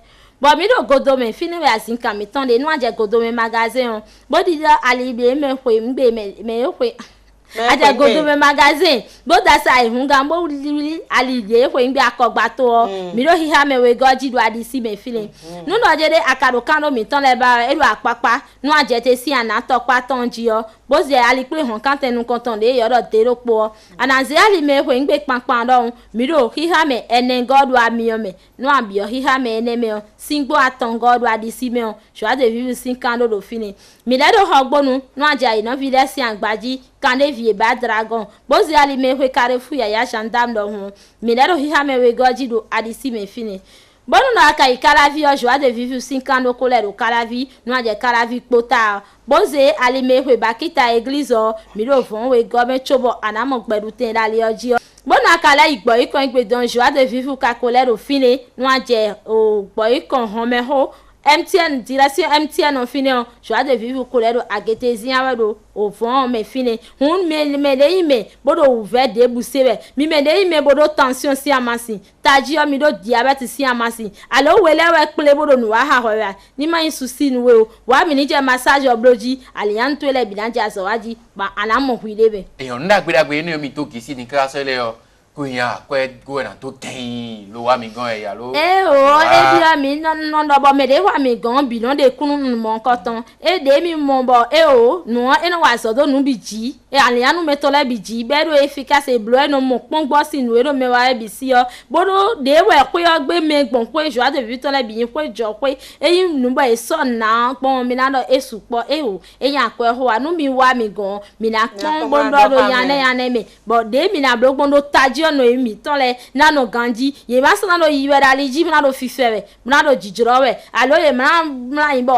Bon, mi do godome fini we asinka mi ton de no aje godome magazine. Bo di alibe me hwe mbe me hwe. Aje godome magazine. Bo da sai hunga bo alibe hwe mbe akogba to. Mi do hiha me we goji do adisi me feeling. Nu no je de akado kano mi ton le ba e do apapa. Nu aje te si ana to pa ton ji yo. Boze ali pe hon kan tenu konton de yo do te ro po anaze ali me hwe ngbe panpan do mi do hiha me enen god wa mi yo me no abi yo hiha me ene me singbo aton god wa disi me o joie de vivre sin kan do fini mi le do hogbonu no aja ina vile si angbaji kan de vie ba dragon boze ali me hwe karefu ya gendarme do ho mi le do hiha me we goji do adisi me fini bonu na kai kalavi o joie de vivre sin kan do colère o kalavi no aja kalavi pota boze ali me hwe bakita église o mi do fon we gobe chobo anamo gbedu ten dali oji bona akala igbo ikon igbe don joie de vivre ka colère o fini no aje o gbo ikon hon me ho MTN direction MTN on fini on joie de vivre colère agetezia we do o fon me fini hun me de ime bodo ouvert de bousser mi me de ime bodo tension si amasi taji o mi do diabète si amasi alo wele we ple bodo nu wa ha ho ya ni ma isusi nu we o wa mi ni je massage obloji alian to le bilanja so waji ba anamo huidebe e on da gbedagbe ni omi to kisi ni ka so le o Kuya, go na to gain, lo wa mi gan e ya lo. E mi non do bo me de wa mi gan bi non de kunu mo nkotan. E de mi mo bo no e no wa so do nu bi ji. E ale anu me to le bi ji, be do efficace blo e no mo pon gbo si nu e do me wa e bi si yo. Bodo de we ko yo gbe me gbon ko jo ade bi to le bi yin ko jo ko eyin nu ba e so na pon mi na do esu po eyan ko ho wa nu mi wa mi gan mi na pon gbo do yan me but de mi na blo gbo taji ono emi tole na no ganji ye ba so na do yiwe dali ji na do fifewe na do jijiro we alo ye mra yin bo